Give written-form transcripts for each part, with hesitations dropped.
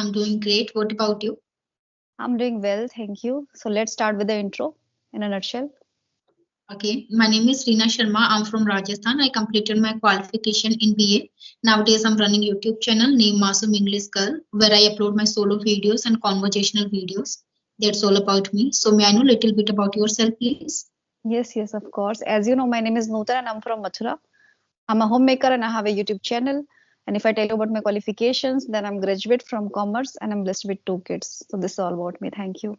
I'm doing great. What about you? I'm doing well, thank you. So let's start with the intro in a nutshell. Okay, my name is Reena Sharma. I'm from Rajasthan. I completed my qualification in BA. Nowadays, I'm running YouTube channel named Masum English Girl, where I upload my solo videos and conversational videos. That's all about me. So, may I know a little bit about yourself, please? Yes, of course. As you know, my name is Nootan and I'm from Mathura. I'm a homemaker and I have a YouTube channel. And if I tell you about my qualifications, then I'm graduate from commerce and I'm blessed with two kids. So this is all about me. Thank you.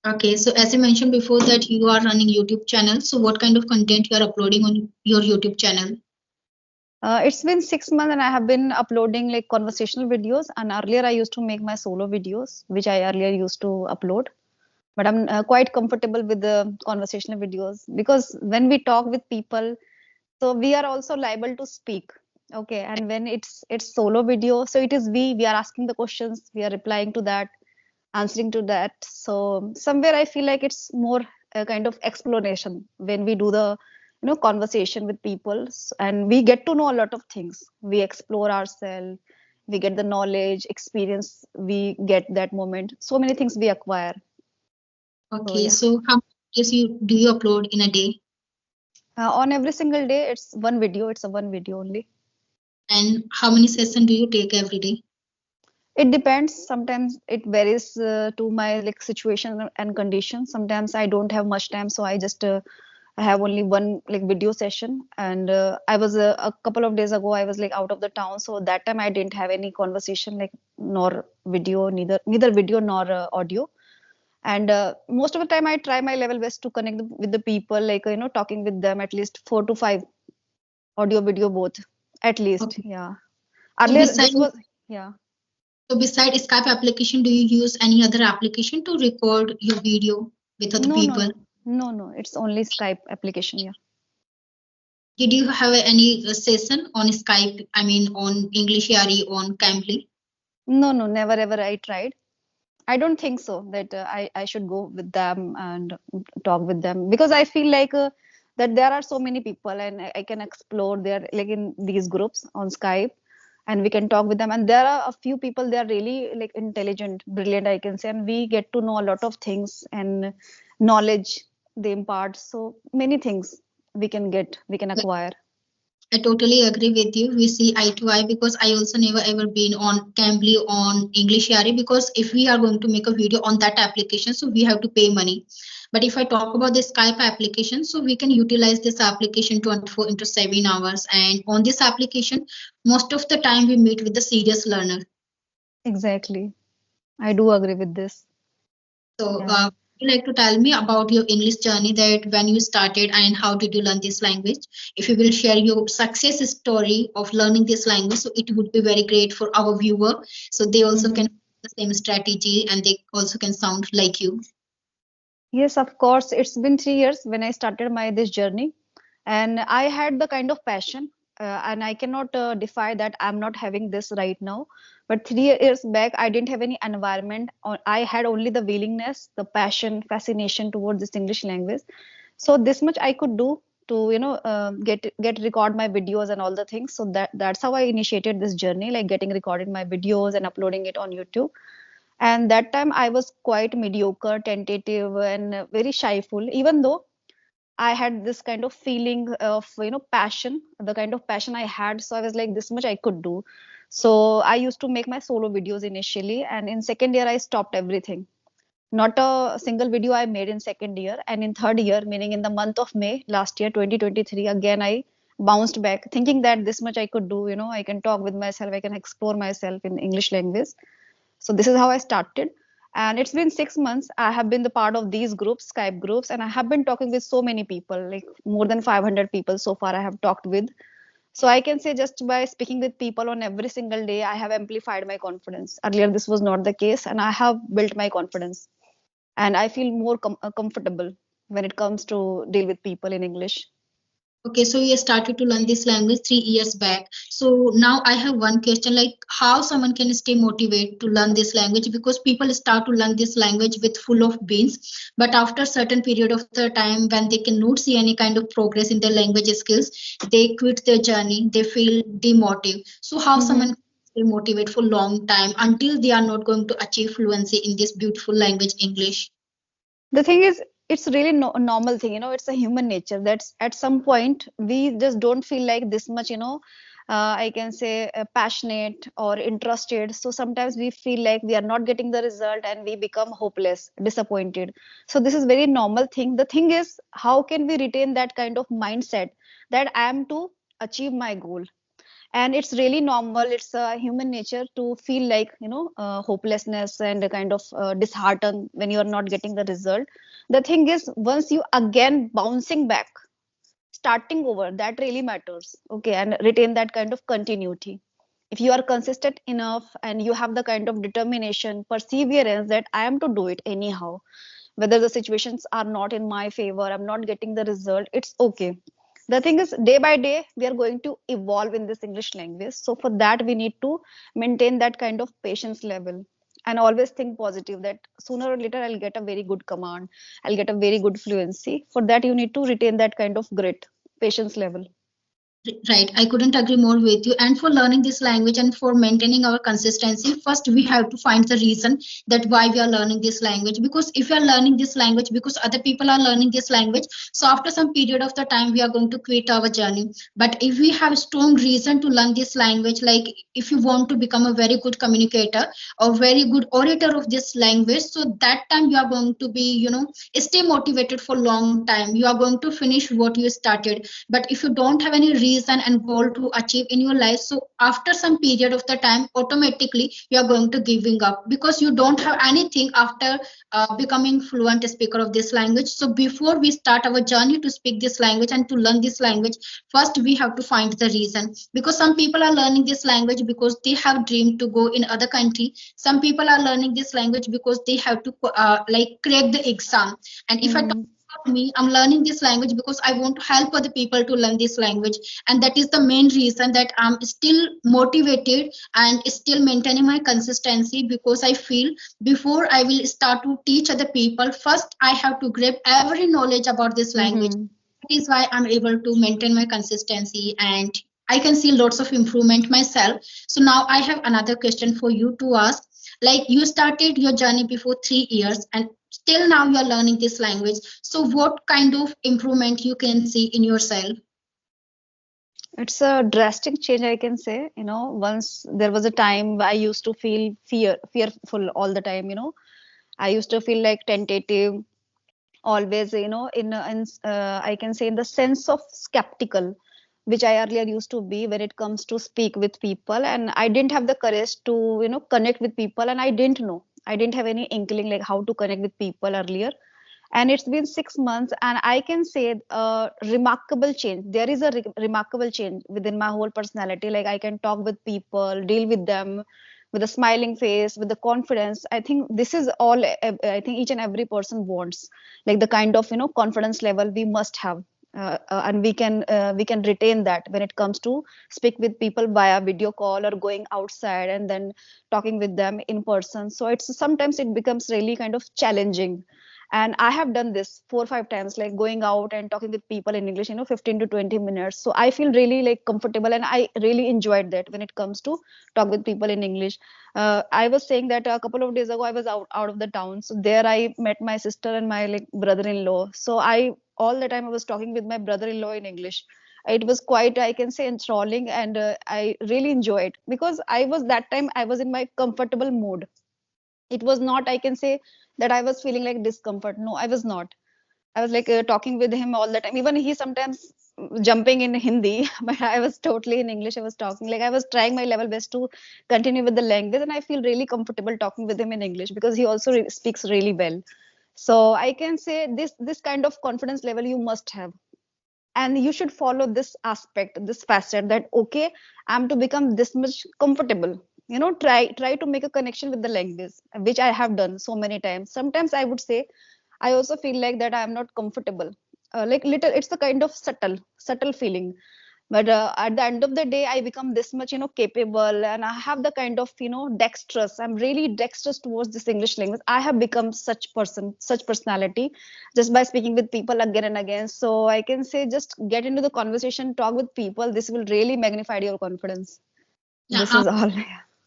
Okay, so as you mentioned before that you are running YouTube channel. So, what kind of content you are uploading on your YouTube channel? It's been 6 months and I have been uploading like conversational videos. And earlier I used to make my solo videos, which I earlier used to upload. But I'm quite comfortable with the conversational videos because when we talk with people, so we are also liable to speak. Okay, and when it's solo video, so it is we are asking the questions, we are replying to that, answering to that. So somewhere I feel like it's more a kind of exploration when we do the conversation with people, and we get to know a lot of things. We explore ourselves, we get the knowledge, experience, we get that moment. So many things we acquire. So Okay, yeah. so how much you do you upload in a day? On every single day, it's one video. It's a one video only. And how many sessions do you take every day? It depends. Sometimes it varies to my like situation and condition. Sometimes I don't have much time, so I have only one like video session. And I was a couple of days ago, I was like out of the town, so that time I didn't have any conversation like nor video, neither video nor audio. And most of the time, I try my level best to connect with the people, like talking with them at least 4 to 5 audio, video both, at least. Okay. Yeah. So Earlier beside this was yeah. so beside Skype application, do you use any other application to record your video with other No, no, people? no. No. It's only Skype application. Yeah. Did you have any session on Skype? I mean, on English Yari on Cambly? No. Never ever I tried. I don't think so that I should go with them and talk with them because I feel like that there are so many people and I can explore there like in these groups on Skype, and we can talk with them, and there are a few people, they are really like intelligent, brilliant, I can say, and we get to know a lot of things and knowledge they impart. So many things we can acquire. I totally agree with you. We see eye to eye because I also never ever been on Cambly on English Yari because if we are going to make a video on that application, so we have to pay money. But if I talk about the Skype application, so we can utilize this application 24 into 7 hours. And on this application, most of the time we meet with the serious learner. Exactly. I do agree with this. So, Yeah. would you like to tell me about your English journey that when you started and how did you learn this language? If you will share your success story of learning this language, so it would be very great for our viewer. So they also can Mhm. follow the same strategy and they also can sound like you. Yes, of course. It's been 3 years when I started my this journey, and I had the kind of passion, and I cannot defy that I'm not having this right now. But 3 years back, I didn't have any environment. Or I had only the willingness, the passion, fascination towards this English language. So this much I could do to get record my videos and all the things. So that's how I initiated this journey, like getting recorded my videos and uploading it on YouTube. And that time I was quite mediocre, tentative, and very shyful, even though I had this kind of feeling of passion, the kind of passion I had. So I was like, this much I could do. So I used to make my solo videos initially, and in second year I stopped everything. Not a single video I made in second year. And in third year, meaning in the month of May last year 2023, again I bounced back thinking that this much I could do. I can talk with myself, I can explore myself in English language. So this is how I started. And it's been 6 months. I have been the part of these groups, Skype groups, and I have been talking with so many people, like more than 500 people so far I have talked with. So I can say just by speaking with people on every single day, I have amplified my confidence. Earlier, this was not the case, and I have built my confidence. And I feel more comfortable when it comes to deal with people in English. Okay, so you started to learn this language 3 years back. So now I have one question like how someone can stay motivated to learn this language because people start to learn this language with full of beans, but after certain period of the time when they cannot see any kind of progress in their language skills, they quit their journey, they feel demotivated. So how someone Mhm. can stay motivated for long time until they are not going to achieve fluency in this beautiful language, English? The thing is, it's really no, a normal thing, it's a human nature that's at some point we just don't feel like this much, I can say passionate or interested. So sometimes we feel like we are not getting the result and we become hopeless, disappointed. So this is very normal thing. The thing is, how can we retain that kind of mindset that I am to achieve my goal? And it's really normal, it's human nature to feel like hopelessness and a kind of disheartened when you are not getting the result. The thing is, once you again bouncing back, starting over, that really matters, okay, and retain that kind of continuity. If you are consistent enough and you have the kind of determination, perseverance that I am to do it anyhow, whether the situations are not in my favor, I'm not getting the result, it's okay. The thing is, day by day we are going to evolve in this English language, so for that we need to maintain that kind of patience level and always think positive that sooner or later I'll get a very good command, I'll get a very good fluency. For that you need to retain that kind of grit, patience level. Right, I couldn't agree more with you. And for learning this language and for maintaining our consistency, first we have to find the reason that why we are learning this language. Because if we are learning this language because other people are learning this language, so after some period of the time we are going to quit our journey. But if we have strong reason to learn this language, like if you want to become a very good communicator or very good orator of this language, so that time you are going to be, stay motivated for long time. You are going to finish what you started. But if you don't have any reason and goal to achieve in your life, so after some period of the time automatically you are going to giving up because you don't have anything after becoming fluent speaker of this language. So before we start our journey to speak this language and to learn this language, first we have to find the reason. Because some people are learning this language because they have dream to go in other country. Some people are learning this language because they have to like crack the exam. And if I talk Hmm. about me, I'm learning this language because I want to help other people to learn this language. And that is the main reason that I'm still motivated and still maintaining my consistency, because I feel before I will start to teach other people, first I have to grab every knowledge about this language. Hmm. That is why I'm able to maintain my consistency and I can see lots of improvement myself. So now I have another question for you to ask. Like you started your journey before 3 years and still now you are learning this language. So what kind of improvement you can see in yourself? It's a drastic change, I can say. Once there was a time I used to feel fearful all the time. I used to feel like tentative, always, I can say in the sense of skeptical, which I earlier used to be when it comes to speak with people, and I didn't have the courage to, connect with people, and I didn't have any inkling like how to connect with people earlier. And it's been 6 months and I can say a remarkable change. There is a remarkable change within my whole personality. Like I can talk with people, deal with them with a smiling face, with the confidence. I think this is all I think each and every person wants, like the kind of confidence level we must have. And we can retain that when it comes to speak with people via video call or going outside and then talking with them in person. So it's sometimes it becomes really kind of challenging, and I have done this 4 or 5 times, like going out and talking with people in English, 15 to 20 minutes. So I feel really like comfortable and I really enjoyed that when it comes to talk with people in English. I was saying that a couple of days ago I was out of the town, so there I met my sister and my like brother-in-law. So I all the time I was talking with my brother-in-law in English. It was quite, I can say, enthralling, and I really enjoyed because I was that time I was in my comfortable mood. It was not, I can say, that I was feeling like discomfort. No, I was not. I was like talking with him all the time. Even he sometimes jumping in Hindi, but I was totally in English. I was talking like I was trying my level best to continue with the language, and I feel really comfortable talking with him in English because he also speaks really well. So I can say this kind of confidence level you must have, and you should follow this aspect, this facet, that okay, I'm to become this much comfortable. Try to make a connection with the language, which I have done so many times. Sometimes I would say I also feel like that I am not comfortable. Like little, it's a kind of subtle feeling. But at the end of the day, I become this much, capable, and I have the kind of, dexterous. I'm really dexterous towards this English language. I have become such person, such personality, just by speaking with people again and again. So I can say, just get into the conversation, talk with people. This will really magnify your confidence. Yeah, This is all.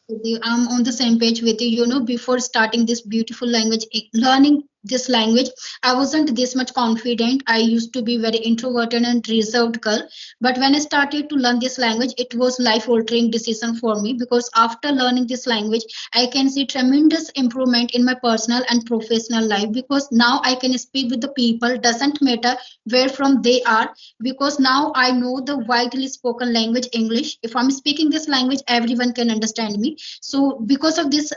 with you. I'm on the same page with you. You know, before starting this beautiful language, learning this language, I wasn't this much confident. I used to be very introverted and reserved girl. But when I started to learn this language, it was life-altering decision for me because after learning this language, I can see tremendous improvement in my personal and professional life because now I can speak with the people. Doesn't matter where from they are because now I know the widely spoken language English. If I'm speaking this language, everyone can understand me. So because of this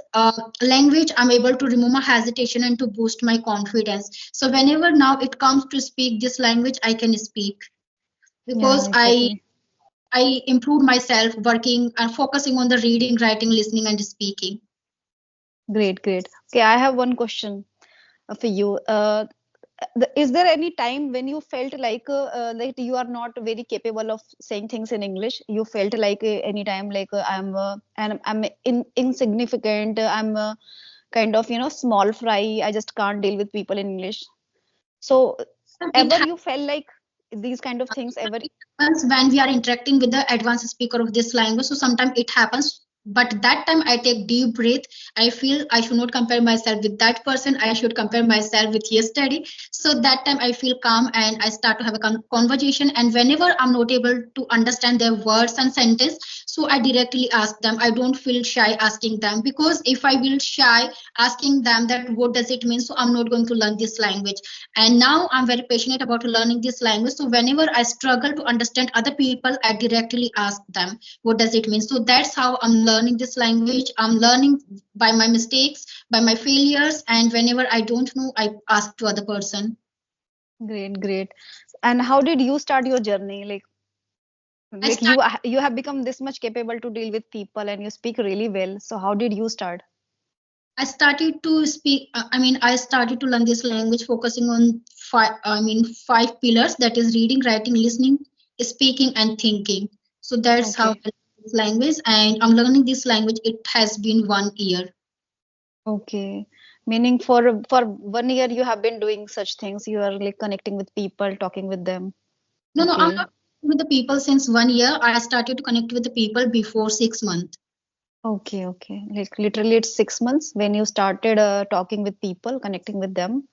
language, I'm able to remove my hesitation and to boost my confidence. So whenever now it comes to speak this language, I can speak because Yeah, I exactly. I improved myself working and focusing on the reading, writing, listening, and speaking. Great, great. Okay, I have one question for you. Is there any time when you felt like you are not very capable of saying things in English? You felt like any time like I'm insignificant. I'm kind of small fry. I just can't deal with people in English. So It ever you felt like these kind of things ever? happens when we are interacting with the advanced speaker of this language. So sometimes it happens, but that time I take deep breath. I feel I should not compare myself with that person. I should compare myself with yesterday. So that time I feel calm and I start to have a conversation. And whenever I'm not able to understand their words and sentence, so I directly ask them. I don't feel shy asking them because if I will shy asking them that what does it mean, so I'm not going to learn this language. And now I'm very passionate about learning this language. So whenever I struggle to understand other people, I directly ask them what does it mean. So that's how I'm learning this language. I'm learning by my mistakes, by my failures, and whenever I don't know, I ask to other person. Great, great. And how did you start your journey? i Like start you have become this much capable to deal with people and you speak really well. So how did you start? I started to speak. I started to learn this language, focusing on five pillars. That is reading, writing, listening, speaking, and thinking. So that's how I Okay. learn this language, and I'm learning this language. It has been 1 year. Okay. Meaning for 1 year you have been doing such things. You are like connecting with people, talking with them. No, no, I'm Okay. not with the people since 1 year. I started to connect with the people before 6 months. Okay, okay. Like literally it's 6 months when you started talking with people, connecting with them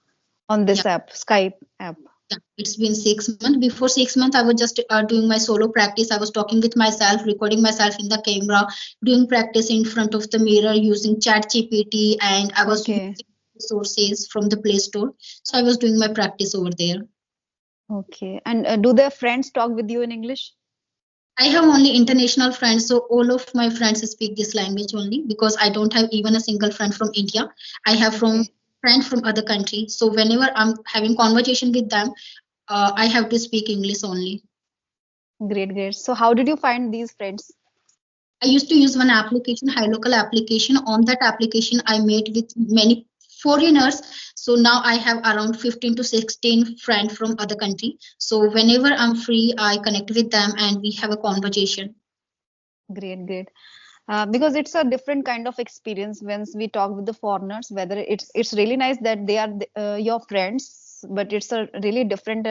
on Yeah, this app, Skype app. yeah. It's been 6 months. Before 6 months, I was just doing my solo practice. I was talking with myself, recording myself in the camera, doing practice in front of the mirror using Chat GPT, and I was Okay. using resources from the Play Store. So I was doing my practice over there. Okay. And do their friends talk with you in English? I have only international friends, so all of my friends speak this language only because I don't have even a single friend from India. I have from Okay. friends from other countries. So whenever I'm having conversation with them, I have to speak English only. Great, great. So how did you find these friends? I used to use one application, High Local application. On that application, I met with many foreigners. So now I have around 15 to 16 friends from other country. So whenever I'm free, I connect with them and we have a conversation. Great, great. Because it's a different kind of experience when we talk with the foreigners. Whether it's really nice that they are your friends, but it's a really different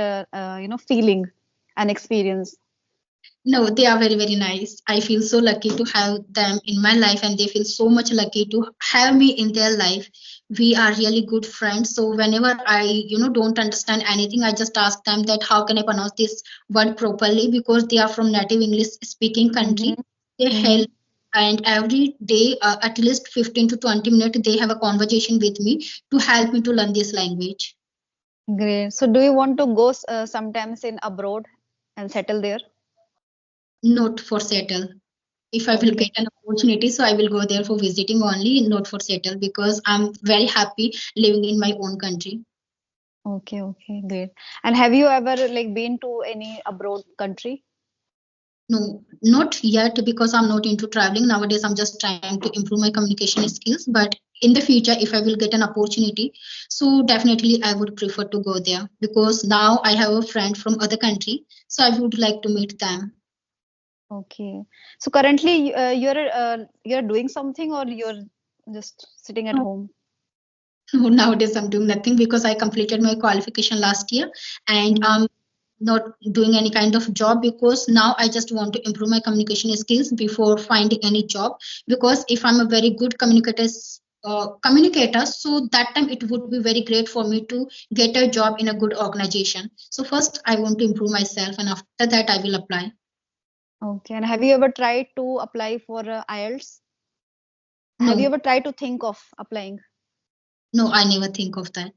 feeling and experience. No, they are very, very nice. I feel so lucky to have them in my life, and they feel so much lucky to have me in their life. We are really good friends. So whenever I don't understand anything, I just ask them that how can I pronounce this word properly because they are from native English speaking country. Mm-hmm. They Mm-hmm. help, and every day, at least 15 to 20 minutes, they have a conversation with me to help me to learn this language. Great. So, do you want to go sometimes in abroad and settle there? Not for settle. If I will get Okay. an opportunity, so I will go there for visiting only, not for settle, because I'm very happy living in my own country. Okay. Okay. Great. And have you ever like been to any abroad country? No, not yet because I'm not into traveling. Nowadays, I'm just trying to improve my communication skills. But in the future, if I will get an opportunity, so definitely I would prefer to go there because now I have a friend from other country, so I would like to meet them. Okay. So currently, you're doing something or you're just sitting at No, home? nowadays I'm doing nothing because I completed my qualification last year and Mm-hmm. not doing any kind of job, because now I just want to improve my communication skills before finding any job. Because if I'm a very good communicator, so that time it would be very great for me to get a job in a good organization. So first I want to improve myself, and after that I will apply. Okay. And have you ever tried to apply for IELTS? Have you No, ever tried to think of applying? no, I never think of that.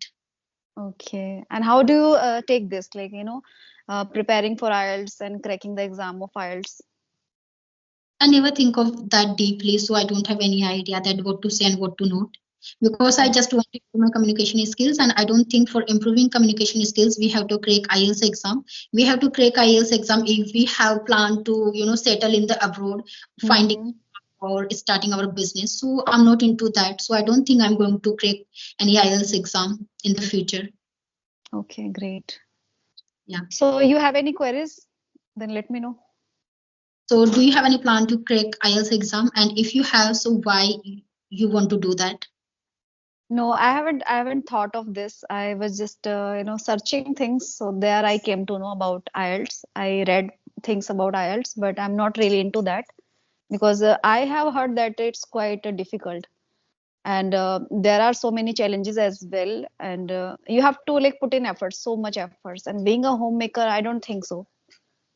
Okay. And how do you take this? Like, preparing for IELTS and cracking the exam of IELTS. I never think of that deeply, so I don't have any idea that what to say and what to not. Because I just want to improve my communication skills, and I don't think for improving communication skills we have to crack IELTS exam. We have to crack IELTS exam if we have planned to, settle in the abroad, finding Mm-hmm. or starting our business. So I'm not into that. So I don't think I'm going to crack any IELTS exam in the future. Okay, great. Yeah. So you have any queries? Then let me know. So do you have any plan to crack IELTS exam? And if you have, so why you want to do that? No, I haven't thought of this. I was just searching things. So there I came to know about IELTS. I read things about IELTS, but I'm not really into that because I have heard that it's quite difficult, and there are so many challenges as well, and you have to like put in efforts, so much efforts. And being a homemaker, I don't think so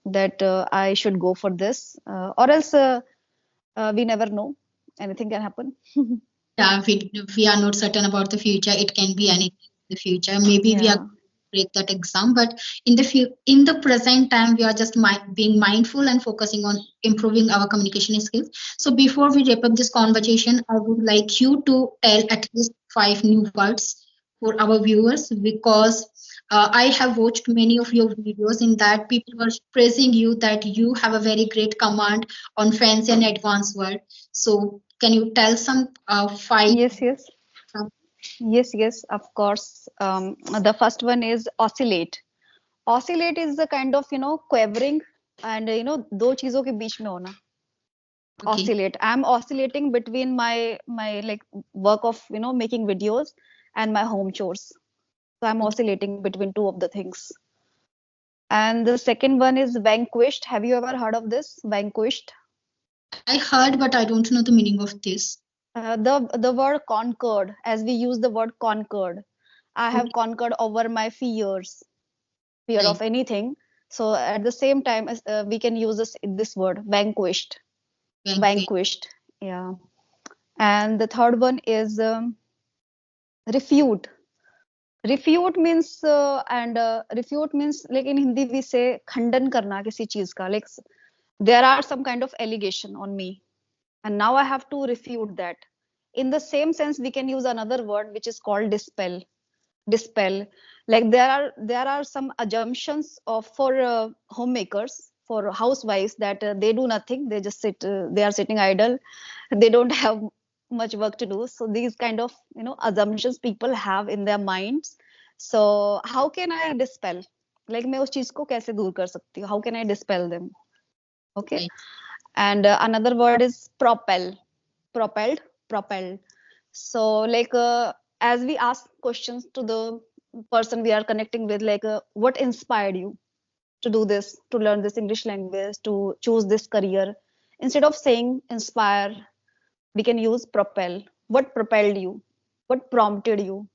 that I should go for this, or else we never know. Anything can happen. Yeah, we are not certain about the future. It can be Mm. anything in the future. Maybe we are Yeah. break that exam, but in the present time, we are just being mindful and focusing on improving our communication skills. So before we wrap up this conversation, I would like you to tell at least 5 new words for our viewers, because I have watched many of your videos. In that, people were praising you that you have a very great command on fancy and advanced word. So can you tell some five? Yes, yes. Yes, yes, of course. The first one is oscillate. Oscillate is the kind of, quavering and, दो चीजों के बीच में होना. Okay. Oscillate. I'm oscillating between my like work of, making videos and my home chores. So I'm Okay. oscillating between two of the things. And the second one is vanquished. Have you ever heard of this? Vanquished. I heard, but I don't know the meaning of this. The word conquered, as we use the word conquered. I have Okay. conquered over my fear Right. of anything. So at the same time, we can use this word vanquished. Vanquish. Vanquished. Yeah. And the third one is refute. Refute means like in Hindi we say खंडन करना किसी चीज का, like there are some kind of allegation on me and now I have to refute that. In the same sense, we can use another word which is called dispel. Like there are some assumptions of for homemakers, for housewives, that they do nothing, they just they are sitting idle, they don't have much work to do. So these kind of assumptions people have in their minds. So how can I dispel, like मैं उस चीज को कैसे दूर कर सकती हूँ, how can I dispel them? Okay. Right. And another word is propelled propelled. So like as we ask questions to the person we are connecting with, like what inspired you to do this, to learn this English language, to choose this career, instead of saying inspire, we can use propel. What propelled you, what prompted you?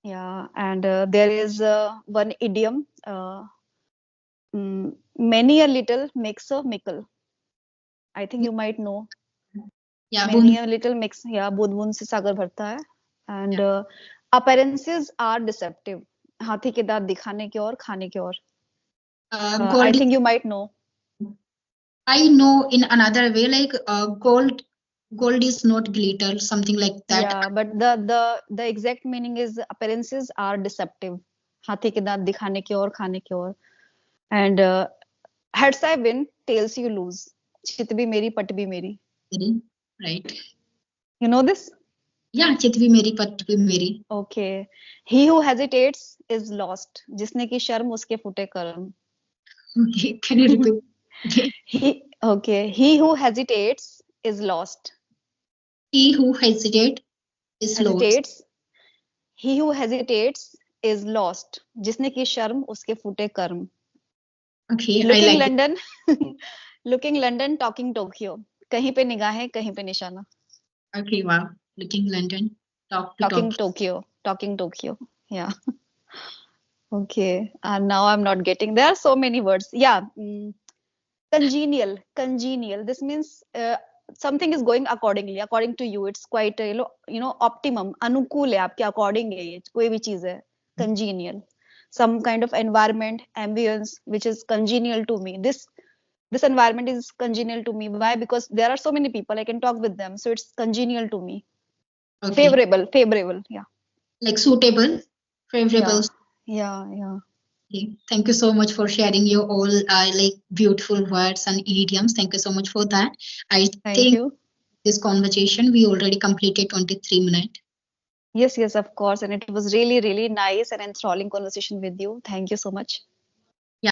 Yeah. And there is one idiom, many a little makes a mickle. I think you might know. Yeah. Many a little makes, yeah, बूंद बूंद से सागर भरता है. Yeah. And appearances are deceptive. हाथी के दांत दिखाने के और खाने के और. I Gold. think you might know. I know in another way, like gold. Gold is not glitter, something like that. Yeah, but the exact meaning is appearances are deceptive. हाथी के दांत दिखाने के और खाने के और. And heads I win, tails you lose. चित भी मेरी पट भी मेरी. Right. You know this? Yeah. चित भी मेरी पट भी मेरी. Okay. He who hesitates is lost. जिसने की शर्म उसके फूटे कर्म. Okay. Can you repeat? Okay. He who hesitates is lost. He who hesitates is lost. Hesitates. He who hesitates is lost. जिसने की शर्म उसके फूटे कर्म. Okay, I Looking like London, looking London, talking Tokyo. कहीं पे निगाहें, कहीं पे निशाना. that. Okay, wow. Looking London, talk to Talking talk. Tokyo, talking Tokyo. Yeah. Okay. And now I'm not getting. There are so many words. Yeah. Congenial, congenial. This means something is going accordingly, according to you. It's quite optimum. अनुकूल है आपके according है ये कोई भी चीज है. Congenial. Some kind of environment, ambience, which is congenial to me. This environment is congenial to me. Why? Because there are so many people. I can talk with them, so it's congenial to me. Okay. Favorable. Yeah. Like suitable, favorable. Yeah. Okay. Thank you so much for sharing your all like beautiful words and idioms. Thank you so much for that. I Thank think you. this conversation we already completed 23 minutes. Yes, of course. And it was really, really nice and enthralling conversation with you. Thank you so much.